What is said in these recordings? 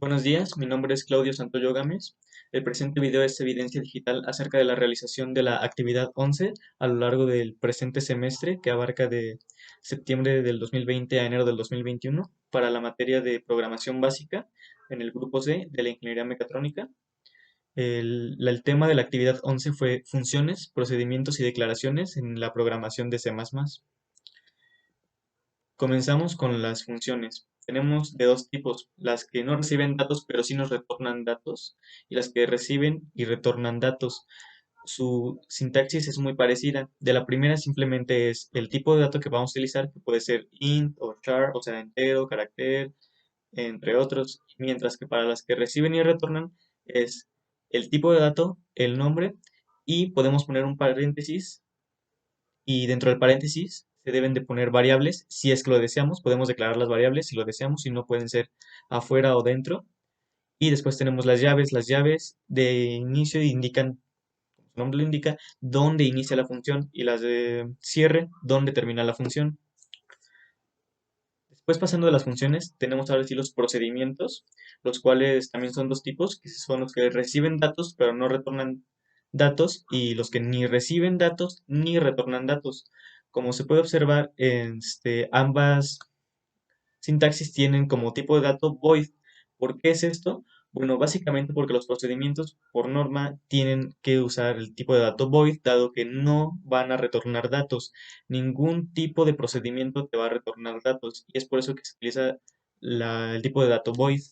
Buenos días, mi nombre es Claudio Santoyo Gámez. El presente video es evidencia digital acerca de la realización de la actividad 11 a lo largo del presente semestre que abarca de septiembre del 2020 a enero del 2021 para la materia de programación básica en el grupo C de la ingeniería mecatrónica. El tema de la actividad 11 fue funciones, procedimientos y declaraciones en la programación de C++. Comenzamos con las funciones. Tenemos de dos tipos, las que no reciben datos pero sí nos retornan datos y las que reciben y retornan datos. Su sintaxis es muy parecida. De la primera simplemente es el tipo de dato que vamos a utilizar, que puede ser int o char, o sea, entero, carácter, entre otros, mientras que para las que reciben y retornan es el tipo de dato, el nombre y podemos poner un paréntesis y dentro del paréntesis se deben de poner variables si es que lo deseamos. Podemos declarar las variables si lo deseamos, si no pueden ser afuera o dentro. Y después tenemos las llaves. Las llaves de inicio indican, como su nombre lo indica, dónde inicia la función y las de cierre, dónde termina la función. Después pasando de las funciones, tenemos ahora sí los procedimientos, los cuales también son dos tipos, que son los que reciben datos pero no retornan datos y los que ni reciben datos ni retornan datos. Como se puede observar, ambas sintaxis tienen como tipo de dato void. ¿Por qué es esto? Bueno, básicamente porque los procedimientos por norma tienen que usar el tipo de dato void, dado que no van a retornar datos. Ningún tipo de procedimiento te va a retornar datos y es por eso que se utiliza el tipo de dato void.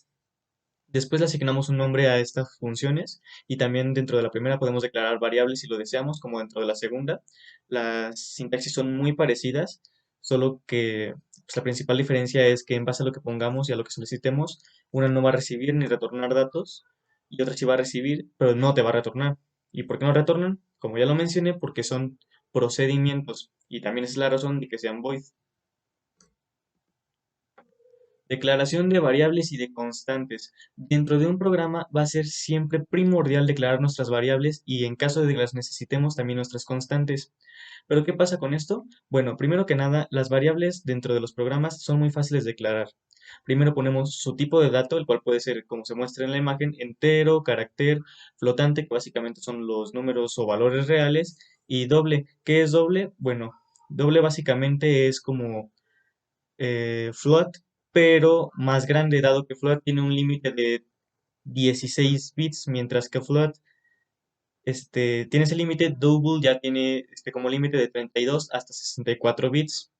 Después le asignamos un nombre a estas funciones y también dentro de la primera podemos declarar variables si lo deseamos, como dentro de la segunda. Las sintaxis son muy parecidas, solo que pues, la principal diferencia es que en base a lo que pongamos y a lo que solicitemos, una no va a recibir ni retornar datos y otra sí va a recibir, pero no te va a retornar. ¿Y por qué no retornan? Como ya lo mencioné, porque son procedimientos y también es la razón de que sean void. Declaración de variables y de constantes. Dentro de un programa va a ser siempre primordial declarar nuestras variables y en caso de que las necesitemos también nuestras constantes. ¿Pero qué pasa con esto? Bueno, primero que nada, las variables dentro de los programas son muy fáciles de declarar. Primero ponemos su tipo de dato, el cual puede ser, como se muestra en la imagen, entero, carácter, flotante, que básicamente son los números o valores reales, y doble. ¿Qué es doble? Bueno, doble básicamente es como float, pero más grande, dado que float tiene un límite de 16 bits, mientras que float tiene ese límite, double ya tiene como límite de 32 hasta 64 bits.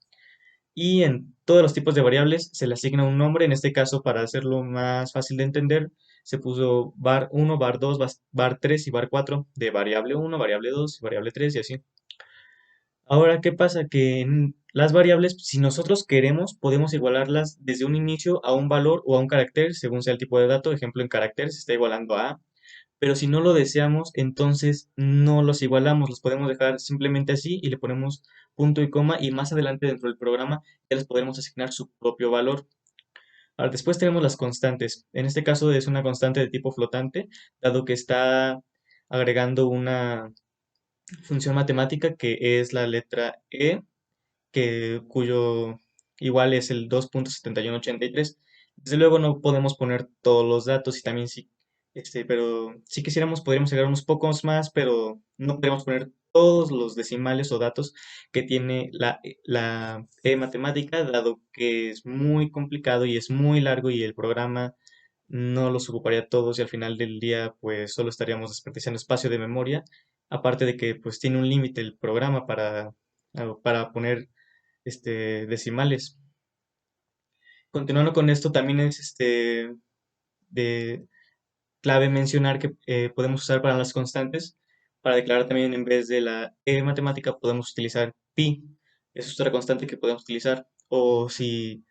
Y en todos los tipos de variables se le asigna un nombre, en este caso para hacerlo más fácil de entender, se puso var1, var2, var3 y var4 de variable 1, variable 2 y variable 3 y así. Ahora, ¿qué pasa? Que en las variables, si nosotros queremos, podemos igualarlas desde un inicio a un valor o a un carácter, según sea el tipo de dato. Ejemplo, en carácter se está igualando a A. Pero si no lo deseamos, entonces no los igualamos. Los podemos dejar simplemente así y le ponemos punto y coma y más adelante dentro del programa ya les podremos asignar su propio valor. Ahora, después tenemos las constantes. En este caso es una constante de tipo flotante, dado que está agregando una función matemática que es la letra E cuyo igual es el 2.7183. Desde luego no podemos poner todos los datos y también sí, pero si quisiéramos podríamos agregar unos pocos más, pero no podemos poner todos los decimales o datos que tiene la E matemática, dado que es muy complicado y es muy largo y el programa no los ocuparía todos y al final del día pues solo estaríamos desperdiciando espacio de memoria, aparte de que pues tiene un límite el programa para poner decimales. Continuando con esto, también es de clave mencionar que podemos usar para las constantes, para declarar también en vez de la E matemática, podemos utilizar pi. Es otra constante que podemos utilizar. O si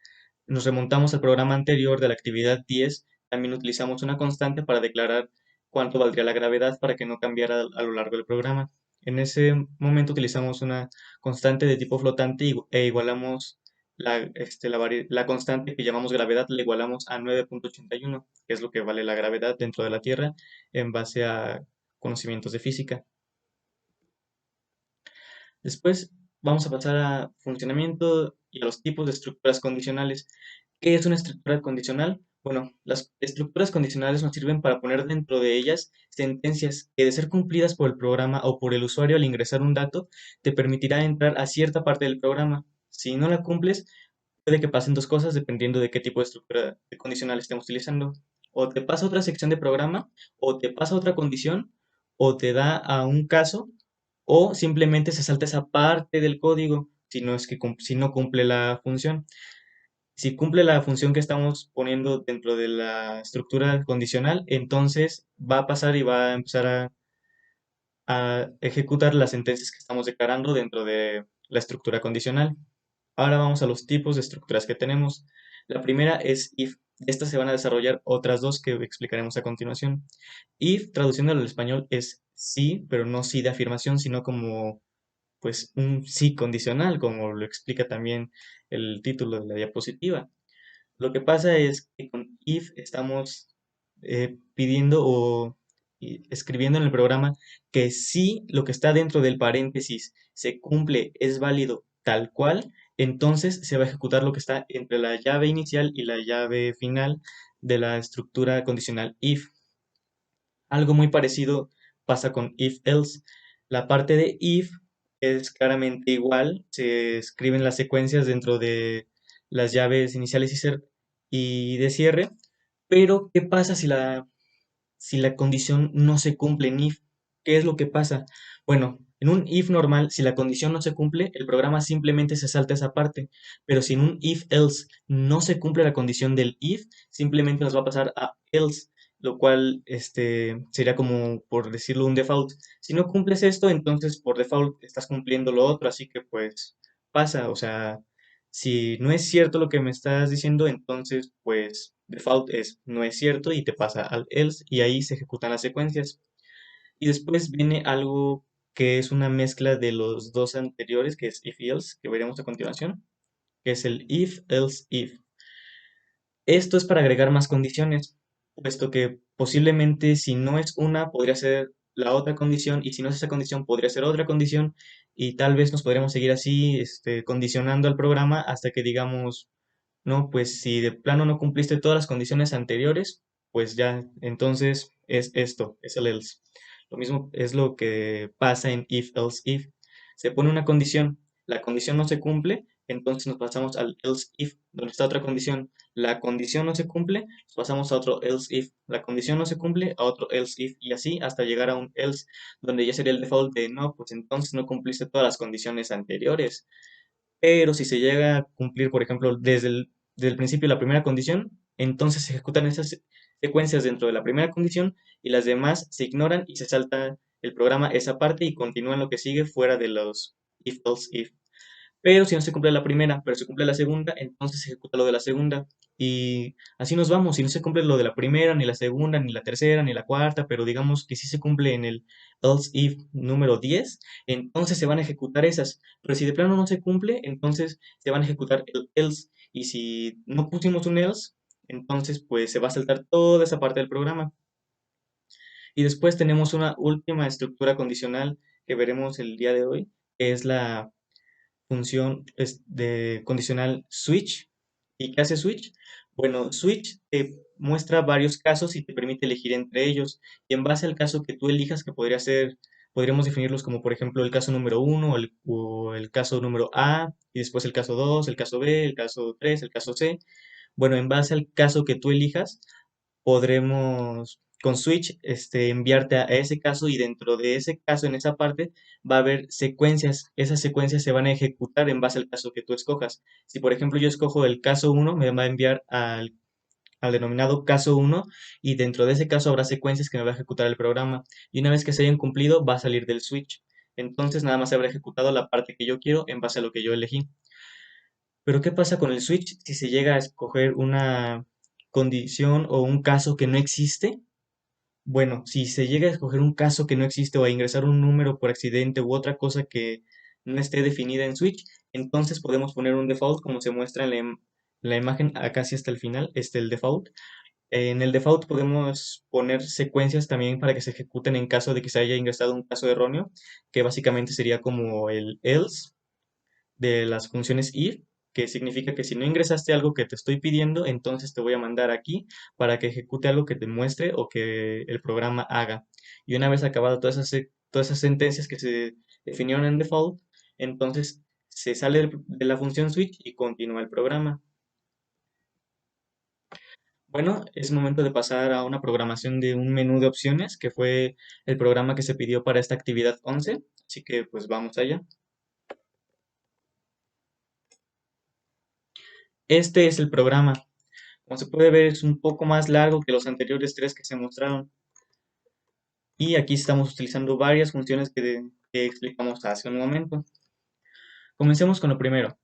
nos remontamos al programa anterior de la actividad 10, también utilizamos una constante para declarar cuánto valdría la gravedad para que no cambiara a lo largo del programa. En ese momento utilizamos una constante de tipo flotante e igualamos la constante que llamamos gravedad, la igualamos a 9.81, que es lo que vale la gravedad dentro de la Tierra en base a conocimientos de física. Después vamos a pasar a funcionamiento y a los tipos de estructuras condicionales. ¿Qué es una estructura condicional? Bueno, las estructuras condicionales nos sirven para poner dentro de ellas sentencias que, de ser cumplidas por el programa o por el usuario al ingresar un dato, te permitirá entrar a cierta parte del programa. Si no la cumples, puede que pasen dos cosas dependiendo de qué tipo de estructura de condicional estemos utilizando. O te pasa otra sección de programa, o te pasa otra condición, o te da a un caso, o simplemente se salta esa parte del código si no es que si no cumple la función. Si cumple la función que estamos poniendo dentro de la estructura condicional, entonces va a pasar y va a empezar a ejecutar las sentencias que estamos declarando dentro de la estructura condicional. Ahora vamos a los tipos de estructuras que tenemos. La primera es if. De estas se van a desarrollar otras dos que explicaremos a continuación. If, traduciéndolo al español, es sí, pero no sí de afirmación, sino como pues un sí condicional, como lo explica también el título de la diapositiva. Lo que pasa es que con if estamos pidiendo o escribiendo en el programa que si lo que está dentro del paréntesis se cumple, es válido tal cual, entonces se va a ejecutar lo que está entre la llave inicial y la llave final de la estructura condicional if. Algo muy parecido pasa con if else. La parte de if es claramente igual, se escriben las secuencias dentro de las llaves iniciales y de cierre, pero ¿qué pasa si la condición no se cumple en if? ¿Qué es lo que pasa? Bueno, en un if normal, si la condición no se cumple, el programa simplemente se salta esa parte, pero si en un if else no se cumple la condición del if, simplemente nos va a pasar a else, lo cual sería como, por decirlo, un default. Si no cumples esto, entonces por default estás cumpliendo lo otro, así que pues pasa, o sea, si no es cierto lo que me estás diciendo, entonces pues default es no es cierto y te pasa al else y ahí se ejecutan las secuencias. Y después viene algo que es una mezcla de los dos anteriores, que es if y else, que veremos a continuación, que es el if, else, if. Esto es para agregar más condiciones, puesto que posiblemente si no es una, podría ser la otra condición, y si no es esa condición, podría ser otra condición, y tal vez nos podríamos seguir así, condicionando al programa hasta que digamos, no, pues si de plano no cumpliste todas las condiciones anteriores, pues ya, entonces es esto, es el else. Lo mismo es lo que pasa en if, else, if. Se pone una condición, la condición no se cumple, entonces nos pasamos al else if, donde está otra condición. La condición no se cumple, nos pasamos a otro else if. La condición no se cumple, a otro else if. Y así hasta llegar a un else, donde ya sería el default de no, pues entonces no cumpliste todas las condiciones anteriores. Pero si se llega a cumplir, por ejemplo, desde el principio la primera condición, entonces se ejecutan esas secuencias dentro de la primera condición y las demás se ignoran y se salta el programa esa parte y continúa en lo que sigue fuera de los if, else, if. Pero si no se cumple la primera, pero se cumple la segunda, entonces se ejecuta lo de la segunda. Y así nos vamos. Si no se cumple lo de la primera, ni la segunda, ni la tercera, ni la cuarta, pero digamos que sí se cumple en el else if número 10, entonces se van a ejecutar esas. Pero si de plano no se cumple, entonces se van a ejecutar el else. Y si no pusimos un else, entonces pues se va a saltar toda esa parte del programa. Y después tenemos una última estructura condicional que veremos el día de hoy, que es la función de condicional switch. ¿Y qué hace switch? Bueno, switch te muestra varios casos y te permite elegir entre ellos. Y en base al caso que tú elijas, que podría ser, podríamos definirlos como por ejemplo el caso número uno o el caso número A, y después el caso 2 el caso B, el caso 3 el caso C. Bueno, en base al caso que tú elijas, podremos con Switch enviarte a ese caso y dentro de ese caso, en esa parte, va a haber secuencias. Esas secuencias se van a ejecutar en base al caso que tú escojas. Si, por ejemplo, yo escojo el caso uno me va a enviar al denominado caso uno y dentro de ese caso habrá secuencias que me va a ejecutar el programa. Y una vez que se hayan cumplido, va a salir del switch. Entonces nada más se habrá ejecutado la parte que yo quiero en base a lo que yo elegí. Pero ¿qué pasa con el switch si se llega a escoger una condición o un caso que no existe? Bueno, si se llega a escoger un caso que no existe o a ingresar un número por accidente u otra cosa que no esté definida en Switch, entonces podemos poner un default como se muestra en la imagen acá sí hasta el final, el default. En el default podemos poner secuencias también para que se ejecuten en caso de que se haya ingresado un caso erróneo, que básicamente sería como el else de las funciones if. que significa que si no ingresaste algo que te estoy pidiendo, entonces te voy a mandar aquí para que ejecute algo que te muestre o que el programa haga. Y una vez acabado todas esas sentencias que se definieron en default, entonces se sale de la función switch y continúa el programa. Bueno, es momento de pasar a una programación de un menú de opciones, que fue el programa que se pidió para esta actividad 11. Así que pues vamos allá. Este es el programa. Como se puede ver, es un poco más largo que los anteriores tres que se mostraron. Y aquí estamos utilizando varias funciones que explicamos hace un momento. Comencemos con lo primero.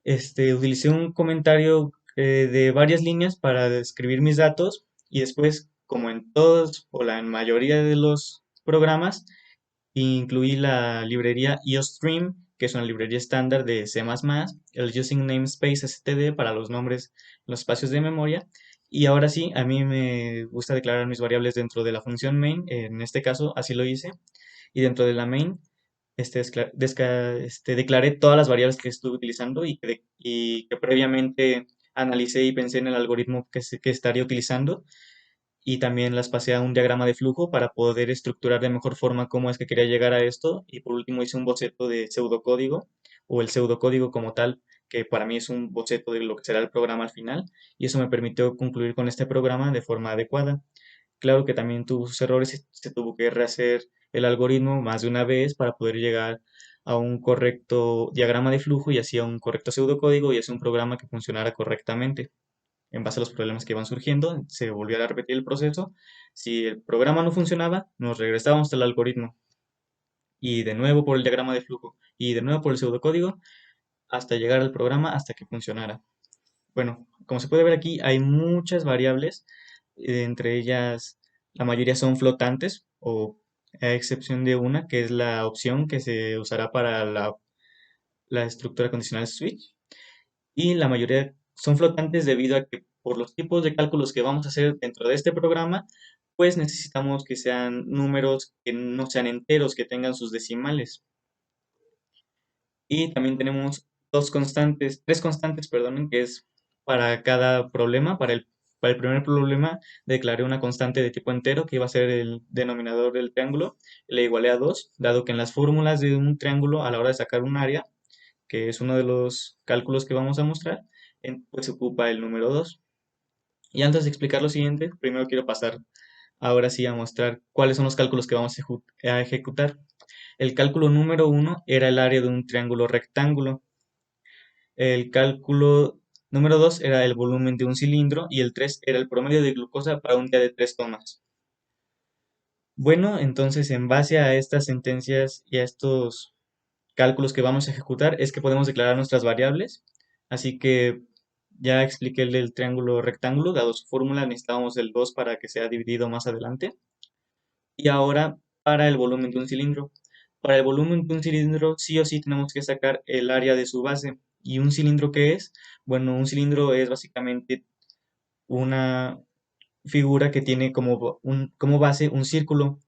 Utilicé un comentario de varias líneas para describir mis datos y después, como en todos o la mayoría de los programas, incluí la librería IOStream, que es una librería estándar de C++, el Using Namespace std para los nombres, los espacios de memoria. Y ahora sí, a mí me gusta declarar mis variables dentro de la función main. En este caso, así lo hice. Y dentro de la main, declaré todas las variables que estuve utilizando y que previamente analicé y pensé en el algoritmo que estaría utilizando, y también las pasé a un diagrama de flujo para poder estructurar de mejor forma cómo es que quería llegar a esto. Y por último hice un boceto de pseudocódigo, o el pseudocódigo como tal, que para mí es un boceto de lo que será el programa al final, y eso me permitió concluir con este programa de forma adecuada. Claro que también tuvo sus errores y se tuvo que rehacer el algoritmo más de una vez para poder llegar a un correcto diagrama de flujo y así a un correcto pseudocódigo y así un programa que funcionara correctamente. En base a los problemas que iban surgiendo, se volvió a repetir el proceso. Si el programa no funcionaba, nos regresábamos al algoritmo y de nuevo por el diagrama de flujo y de nuevo por el pseudocódigo hasta llegar al programa hasta que funcionara. Bueno, como se puede ver aquí, hay muchas variables, entre ellas la mayoría son flotantes, o a excepción de una, que es la opción que se usará para la estructura condicional switch, y la mayoría son flotantes debido a que por los tipos de cálculos que vamos a hacer dentro de este programa, pues necesitamos que sean números que no sean enteros, que tengan sus decimales. Y también tenemos tres constantes, perdonen, que es para cada problema. Para el primer problema declaré una constante de tipo entero que iba a ser el denominador del triángulo. Le igualé a 2, dado que en las fórmulas de un triángulo a la hora de sacar un área, que es uno de los cálculos que vamos a mostrar, pues se ocupa el número 2. Y antes de explicar lo siguiente, primero quiero pasar ahora sí a mostrar cuáles son los cálculos que vamos a ejecutar. El cálculo número uno era el área de un triángulo rectángulo. El cálculo número 2 era el volumen de un cilindro y el 3 era el promedio de glucosa para un día de 3 tomas. Bueno, entonces en base a estas sentencias y a estos cálculos que vamos a ejecutar es que podemos declarar nuestras variables. Así que ya expliqué el del triángulo rectángulo, dado su fórmula necesitábamos el 2 para que sea dividido más adelante. Y ahora para el volumen de un cilindro. Para el volumen de un cilindro sí o sí tenemos que sacar el área de su base. ¿Y un cilindro qué es? Bueno, un cilindro es básicamente una figura que tiene como base un círculo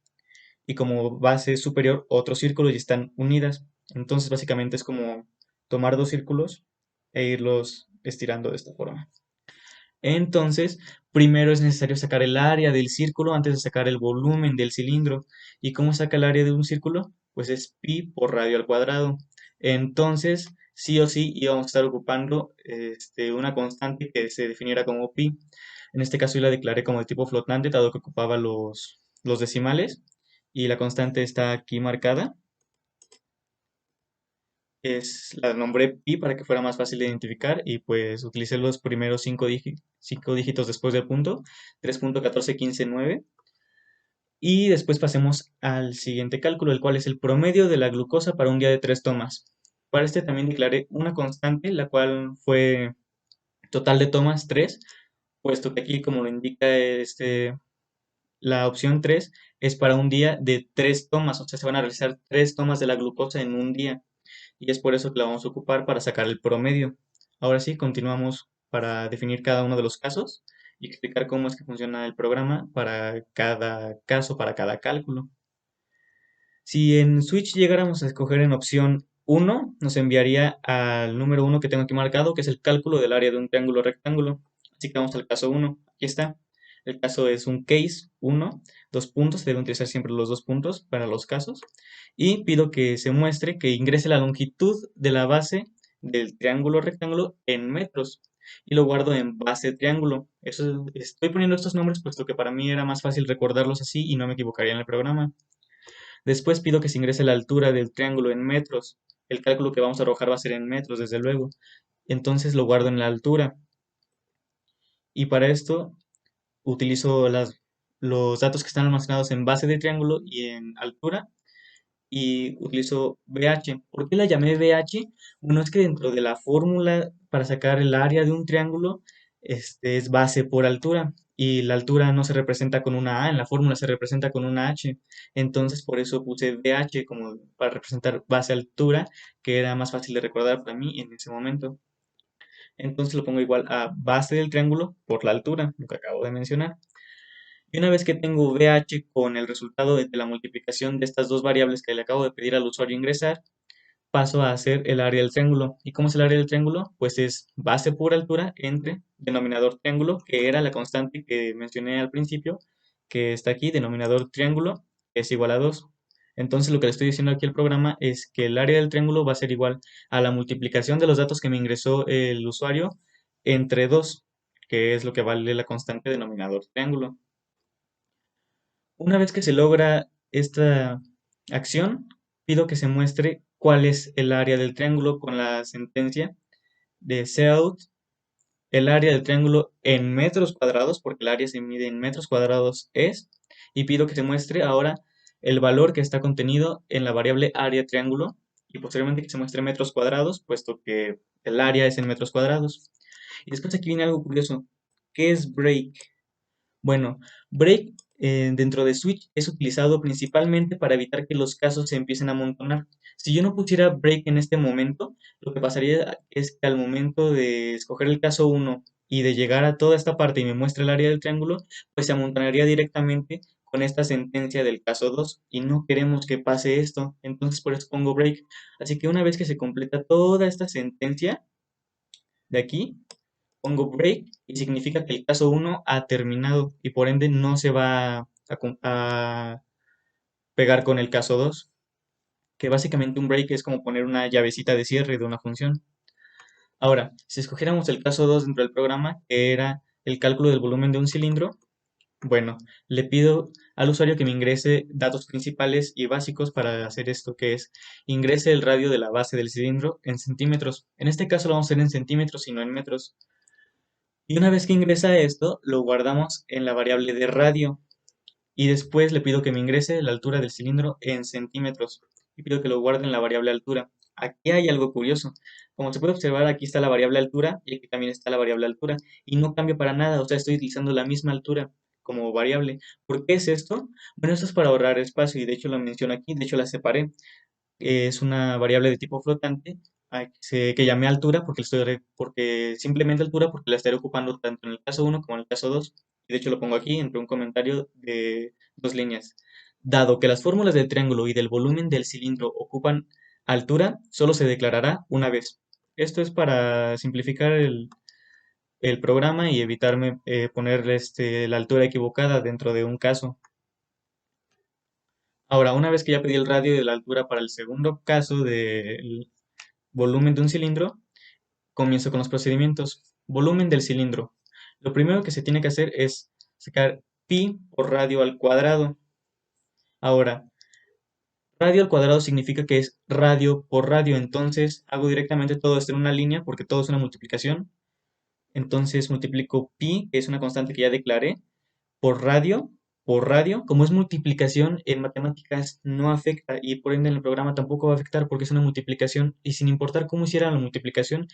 y como base superior otro círculo y están unidas. Entonces básicamente es como tomar dos círculos e irlos estirando de esta forma. Entonces, primero es necesario sacar el área del círculo antes de sacar el volumen del cilindro. ¿Y cómo saca el área de un círculo? Pues es pi por radio al cuadrado. Entonces, sí o sí íbamos a estar ocupando una constante que se definiera como pi. En este caso yo la declaré como de tipo flotante, dado que ocupaba los decimales. Y la constante está aquí marcada. La nombré pi para que fuera más fácil de identificar y pues utilicé los primeros cinco dígitos después del punto, 3.14159. Y después pasemos al siguiente cálculo, el cual es el promedio de la glucosa para un día de 3 tomas. Para este también declaré una constante, la cual fue total de tomas 3, puesto que aquí, como lo indica la opción 3, es para un día de 3 tomas, o sea, se van a realizar 3 tomas de la glucosa en un día. Y es por eso que la vamos a ocupar para sacar el promedio. Ahora sí, continuamos para definir cada uno de los casos y explicar cómo es que funciona el programa para cada caso, para cada cálculo. Si en Switch llegáramos a escoger en opción Uno nos enviaría al número uno que tengo aquí marcado, que es el cálculo del área de un triángulo rectángulo. Así que vamos al caso uno. Aquí está. El caso es un case uno, dos puntos, se deben utilizar siempre los dos puntos para los casos. Y pido que se muestre que ingrese la longitud de la base del triángulo rectángulo en metros. Y lo guardo en base triángulo. Estoy poniendo estos nombres puesto que para mí era más fácil recordarlos así y no me equivocaría en el programa. Después pido que se ingrese la altura del triángulo en metros. El cálculo que vamos a arrojar va a ser en metros, desde luego. Entonces lo guardo en la altura. Y para esto utilizo los datos que están almacenados en base de triángulo y en altura. Y utilizo BH. ¿Por qué la llamé BH? Bueno, es que dentro de la fórmula para sacar el área de un triángulo, es base por altura. Y la altura no se representa con una A, en la fórmula se representa con una H. Entonces por eso puse BH como para representar base altura, que era más fácil de recordar para mí en ese momento. Entonces lo pongo igual a base del triángulo por la altura, lo que acabo de mencionar. Y una vez que tengo VH con el resultado de la multiplicación de estas dos variables que le acabo de pedir al usuario ingresar, paso a hacer el área del triángulo. ¿Y cómo es el área del triángulo? Pues es base por altura entre denominador triángulo, que era la constante que mencioné al principio, que está aquí, denominador triángulo, es igual a 2. Entonces lo que le estoy diciendo aquí al programa es que el área del triángulo va a ser igual a la multiplicación de los datos que me ingresó el usuario entre 2, que es lo que vale la constante denominador triángulo. Una vez que se logra esta acción, pido que se muestre cuál es el área del triángulo con la sentencia de cout, el área del triángulo en metros cuadrados, porque el área se mide en metros cuadrados y pido que se muestre ahora el valor que está contenido en la variable área triángulo, y posteriormente que se muestre metros cuadrados, puesto que el área es en metros cuadrados. Y después aquí viene algo curioso. ¿Qué es break? Bueno, break dentro de Switch es utilizado principalmente para evitar que los casos se empiecen a amontonar. Si yo no pusiera break en este momento, lo que pasaría es que al momento de escoger el caso uno y de llegar a toda esta parte y me muestra el área del triángulo, pues se amontonaría directamente con esta sentencia del caso 2 y no queremos que pase esto, entonces por eso pongo break. Así que una vez que se completa toda esta sentencia de aquí, pongo break y significa que el caso uno ha terminado y por ende no se va a pegar con el caso 2, que básicamente un break es como poner una llavecita de cierre de una función. Ahora, si escogiéramos el caso 2 dentro del programa, que era el cálculo del volumen de un cilindro, bueno, le pido al usuario que me ingrese datos principales y básicos para hacer esto, que es ingrese el radio de la base del cilindro en centímetros. En este caso lo vamos a hacer en centímetros y no en metros. Y una vez que ingresa esto, lo guardamos en la variable de radio. Y después le pido que me ingrese la altura del cilindro en centímetros. Y pido que lo guarde en la variable altura. Aquí hay algo curioso. Como se puede observar, aquí está la variable altura y aquí también está la variable altura. Y no cambia para nada. O sea, estoy utilizando la misma altura como variable. ¿Por qué es esto? Bueno, esto es para ahorrar espacio y de hecho lo menciono aquí. De hecho la separé. Es una variable de tipo flotante que llamé altura porque simplemente altura porque la estaré ocupando tanto en el caso uno como en el caso 2. Y de hecho lo pongo aquí entre un comentario de dos líneas. Dado que las fórmulas del triángulo y del volumen del cilindro ocupan altura, solo se declarará una vez. Esto es para simplificar el programa y evitarme ponerle la altura equivocada dentro de un caso. Ahora, una vez que ya pedí el radio de la altura para el segundo caso del volumen de un cilindro, comienzo con los procedimientos. Volumen del cilindro. Lo primero que se tiene que hacer es sacar pi por radio al cuadrado. Ahora, radio al cuadrado significa que es radio por radio, entonces hago directamente todo esto en una línea porque todo es una multiplicación. Entonces multiplico pi, que es una constante que ya declaré, por radio, como es multiplicación, en matemáticas no afecta y por ende en el programa tampoco va a afectar porque es una multiplicación y sin importar cómo hiciera la multiplicación,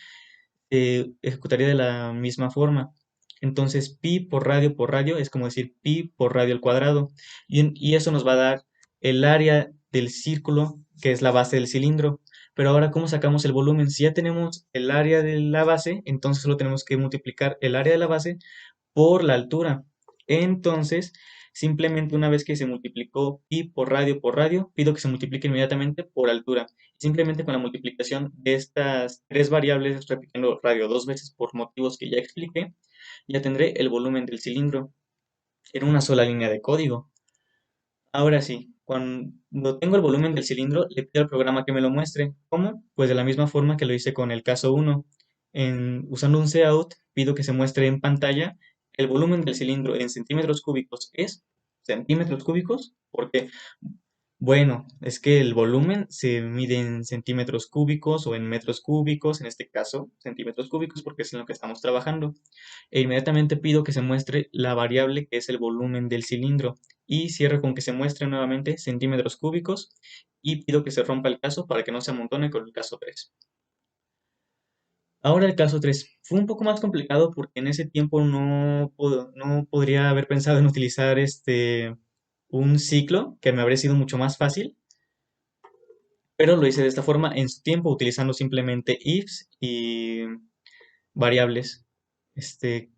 ejecutaría de la misma forma. Entonces pi por radio es como decir pi por radio al cuadrado y eso nos va a dar el área del círculo que es la base del cilindro. Pero ahora, ¿cómo sacamos el volumen? Si ya tenemos el área de la base, entonces solo tenemos que multiplicar el área de la base por la altura. Entonces, Simplemente una vez que se multiplicó pi por radio, pido que se multiplique inmediatamente por altura. Simplemente con la multiplicación de estas tres variables, repitiendo radio dos veces por motivos que ya expliqué, ya tendré el volumen del cilindro en una sola línea de código. Ahora sí, cuando tengo el volumen del cilindro, le pido al programa que me lo muestre. ¿Cómo? Pues de la misma forma que lo hice con el caso uno. Usando un cout, pido que se muestre en pantalla el volumen del cilindro en centímetros cúbicos es centímetros cúbicos, porque bueno, es que el volumen se mide en centímetros cúbicos o en metros cúbicos, en este caso centímetros cúbicos porque es en lo que estamos trabajando. E inmediatamente pido que se muestre la variable que es el volumen del cilindro y cierro con que se muestre nuevamente centímetros cúbicos y pido que se rompa el caso para que no se amontone con el caso 3. Ahora el caso 3 fue un poco más complicado porque en ese tiempo no podría haber pensado en utilizar un ciclo que me habría sido mucho más fácil, pero lo hice de esta forma en su tiempo utilizando simplemente ifs y variables.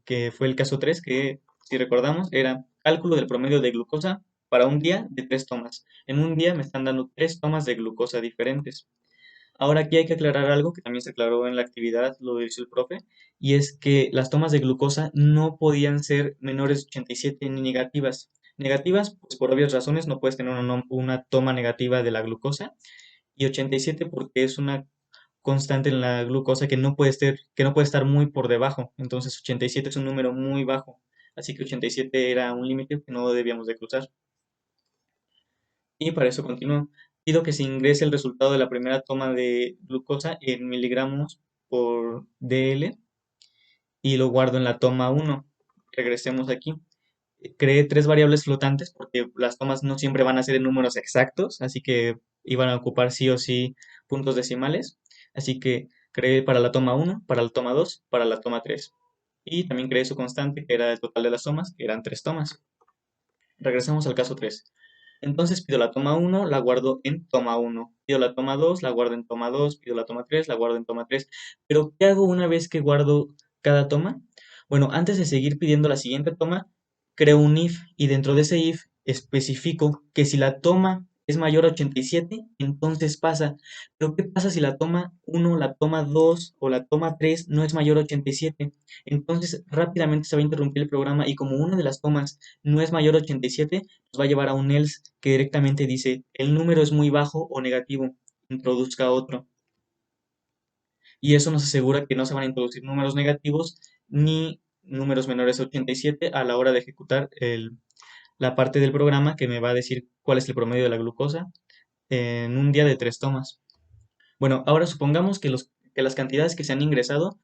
Que fue el caso 3 que si recordamos era cálculo del promedio de glucosa para un día de tres tomas. En un día me están dando tres tomas de glucosa diferentes. Ahora aquí hay que aclarar algo que también se aclaró en la actividad, lo hizo el profe, y es que las tomas de glucosa no podían ser menores de 87 ni negativas. Negativas, pues por obvias razones no puedes tener una toma negativa de la glucosa, y 87 porque es una constante en la glucosa que no puede estar muy por debajo. Entonces 87 es un número muy bajo. Así que 87 era un límite que no debíamos de cruzar. Y para eso continúo. Pido que se ingrese el resultado de la primera toma de glucosa en miligramos por dl y lo guardo en la toma 1. Regresemos aquí. Creé tres variables flotantes porque las tomas no siempre van a ser en números exactos, así que iban a ocupar sí o sí puntos decimales. Así que creé para la toma 1, para la toma 2, para la toma 3. Y también creé su constante, que era el total de las tomas, que eran tres tomas. Regresemos al caso 3. Entonces pido la toma 1, la guardo en toma 1. Pido la toma 2, la guardo en toma 2. Pido la toma 3, la guardo en toma 3. Pero ¿qué hago una vez que guardo cada toma? Bueno, antes de seguir pidiendo la siguiente toma, creo un if y dentro de ese if especifico que si la toma es mayor a 87, entonces pasa. Pero ¿qué pasa si la toma 1, la toma 2 o la toma 3 no es mayor a 87? Entonces rápidamente se va a interrumpir el programa y como una de las tomas no es mayor a 87, nos va a llevar a un else que directamente dice el número es muy bajo o negativo, introduzca otro. Y eso nos asegura que no se van a introducir números negativos ni números menores a 87 a la hora de ejecutar la parte del programa que me va a decir cuál es el promedio de la glucosa en un día de tres tomas. Bueno, ahora supongamos que las cantidades que se han ingresado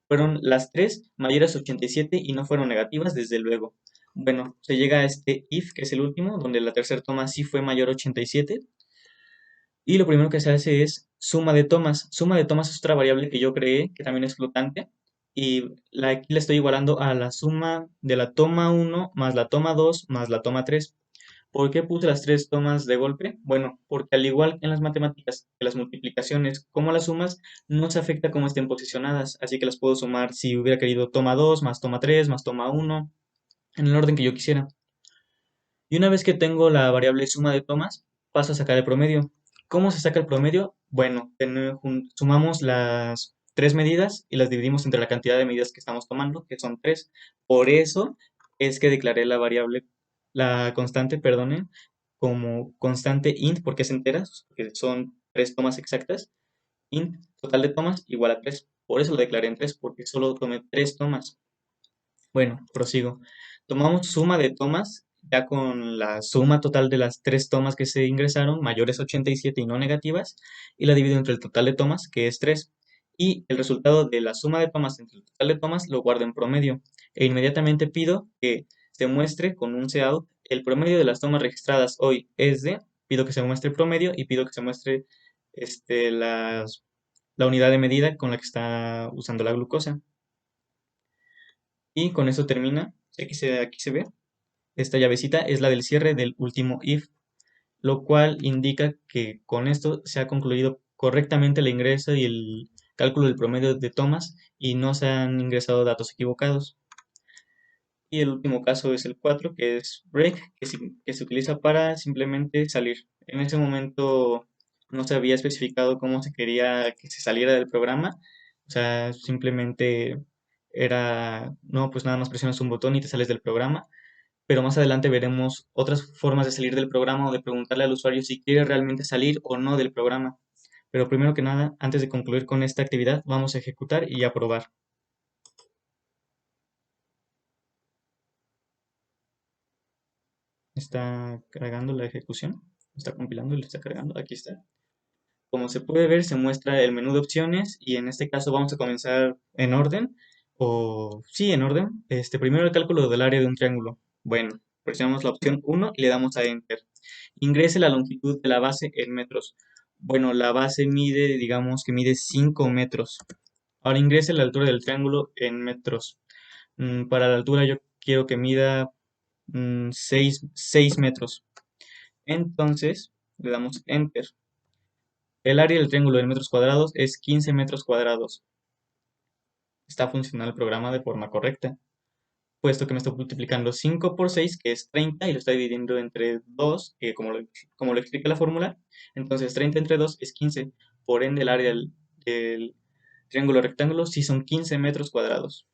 fueron las tres mayores a 87 y no fueron negativas, desde luego. Bueno, se llega a este if, que es el último, donde la tercera toma sí fue mayor a 87. Y lo primero que se hace es suma de tomas. Suma de tomas es otra variable que yo creé, que también es flotante. Y aquí la estoy igualando a la suma de la toma 1 más la toma 2 más la toma 3. ¿Por qué puse las tres tomas de golpe? Bueno, porque al igual que en las matemáticas, que las multiplicaciones como las sumas, no se afecta cómo estén posicionadas. Así que las puedo sumar si hubiera querido toma 2 más toma 3 más toma 1, en el orden que yo quisiera. Y una vez que tengo la variable suma de tomas, paso a sacar el promedio. ¿Cómo se saca el promedio? Bueno, sumamos las tres medidas y las dividimos entre la cantidad de medidas que estamos tomando, que son tres. Por eso es que declaré la constante, perdone, como constante int, porque es entera, que son tres tomas exactas. Int, total de tomas, igual a 3. Por eso lo declaré en 3, porque solo tomé tres tomas. Bueno, prosigo. Tomamos suma de tomas, ya con la suma total de las tres tomas que se ingresaron, mayores a 87 y no negativas, y la divido entre el total de tomas, que es 3. Y el resultado de la suma de tomas entre el total de tomas lo guardo en promedio. E inmediatamente pido que se muestre con un cout el promedio de las tomas registradas hoy es de, pido que se muestre el promedio y pido que se muestre este, las, la unidad de medida con la que está usando la glucosa. Y con eso termina. Aquí se ve. Esta llavecita es la del cierre del último if, lo cual indica que con esto se ha concluido correctamente el ingreso y el cálculo del promedio de tomas y no se han ingresado datos equivocados. Y el último caso es el 4 que es break, que se utiliza para simplemente salir. En ese momento no se había especificado cómo se quería que se saliera del programa. O sea, simplemente era, no, pues nada más presionas un botón y te sales del programa. Pero más adelante veremos otras formas de salir del programa o de preguntarle al usuario si quiere realmente salir o no del programa. Pero primero que nada, antes de concluir con esta actividad, vamos a ejecutar y aprobar. Está cargando la ejecución, está compilando y lo está cargando. Aquí está. Como se puede ver, se muestra el menú de opciones y en este caso vamos a comenzar en orden, o sí, en orden. Primero el cálculo del área de un triángulo. Bueno, presionamos la opción 1 y le damos a Enter. Ingrese la longitud de la base en metros. Bueno, la base mide, digamos que mide 5 metros. Ahora ingrese la altura del triángulo en metros. Para la altura yo quiero que mida 6 metros. Entonces, le damos Enter. El área del triángulo en metros cuadrados es 15 metros cuadrados. Está funcionando el programa de forma correcta, puesto que me está multiplicando 5 por 6, que es 30, y lo está dividiendo entre 2, que como lo explica la fórmula, entonces 30 entre 2 es 15. Por ende, el área del triángulo rectángulo sí son 15 metros cuadrados.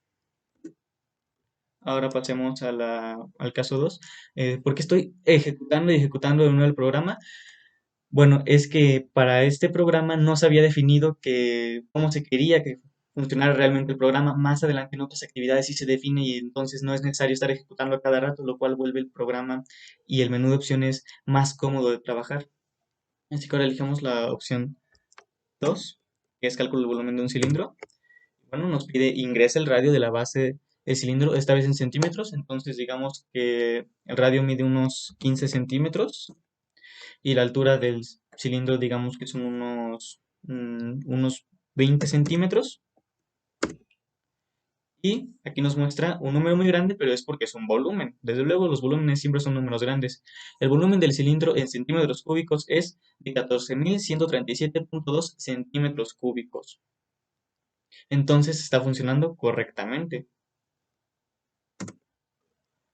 Ahora pasemos al caso 2. ¿Por qué estoy ejecutando y ejecutando de nuevo el programa? Bueno, es que para este programa no se había definido cómo se quería que funcionara realmente el programa. Más adelante en otras actividades sí se define y entonces no es necesario estar ejecutando a cada rato, lo cual vuelve el programa y el menú de opciones más cómodo de trabajar. Así que ahora elijamos la opción 2, que es cálculo del volumen de un cilindro. Bueno, nos pide ingresa el radio de la base del cilindro, esta vez en centímetros. Entonces digamos que el radio mide unos 15 centímetros y la altura del cilindro digamos que son unos 20 centímetros. Y aquí nos muestra un número muy grande, pero es porque es un volumen. Desde luego los volúmenes siempre son números grandes. El volumen del cilindro en centímetros cúbicos es de 14.137,2 centímetros cúbicos. Entonces está funcionando correctamente.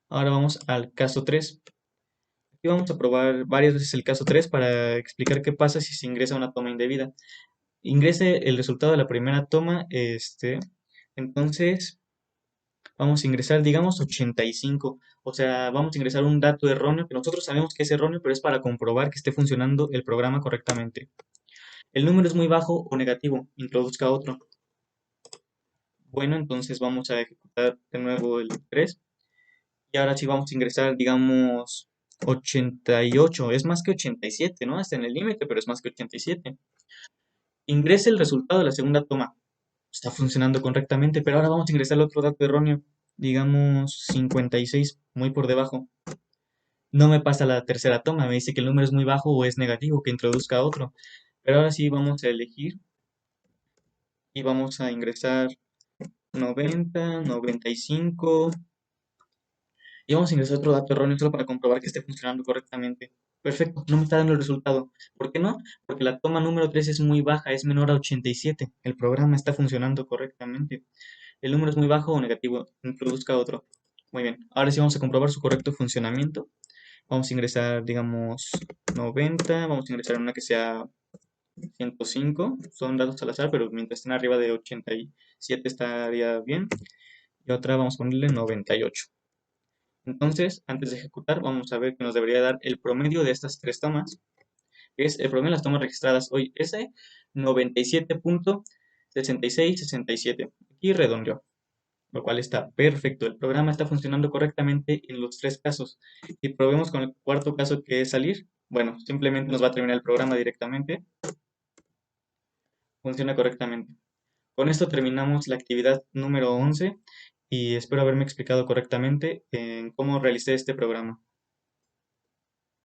Ahora vamos al caso 3. Aquí vamos a probar varias veces el caso 3 para explicar qué pasa si se ingresa una toma indebida. Ingrese el resultado de la primera toma, entonces vamos a ingresar, digamos, 85. O sea, vamos a ingresar un dato erróneo que nosotros sabemos que es erróneo, pero es para comprobar que esté funcionando el programa correctamente. El número es muy bajo o negativo, introduzca otro. Bueno, entonces vamos a ejecutar de nuevo el 3. Y ahora sí vamos a ingresar, digamos, 88. Es más que 87, ¿no? Está en el límite, pero es más que 87. Ingrese el resultado de la segunda toma. Está funcionando correctamente, pero ahora vamos a ingresar el otro dato erróneo. Digamos 56, muy por debajo. No me pasa la tercera toma, me dice que el número es muy bajo o es negativo, que introduzca otro. Pero ahora sí vamos a elegir y vamos a ingresar 90, 95 y vamos a ingresar otro dato erróneo solo para comprobar que esté funcionando correctamente. Perfecto, no me está dando el resultado. ¿Por qué no? Porque la toma número 3 es muy baja, es menor a 87. El programa está funcionando correctamente. El número es muy bajo o negativo, introduzca otro. Muy bien, ahora sí vamos a comprobar su correcto funcionamiento. Vamos a ingresar, digamos, 90, vamos a ingresar una que sea 105, son datos al azar, pero mientras estén arriba de 87 estaría bien. Y otra vamos a ponerle 98. Entonces, antes de ejecutar, vamos a ver que nos debería dar el promedio de estas tres tomas, que es el promedio de las tomas registradas hoy, es 97.6667. Aquí redondeó, lo cual está perfecto. El programa está funcionando correctamente en los tres casos. Y probemos con el cuarto caso que es salir. Bueno, simplemente nos va a terminar el programa directamente. Funciona correctamente. Con esto terminamos la actividad número 11 y espero haberme explicado correctamente en cómo realicé este programa.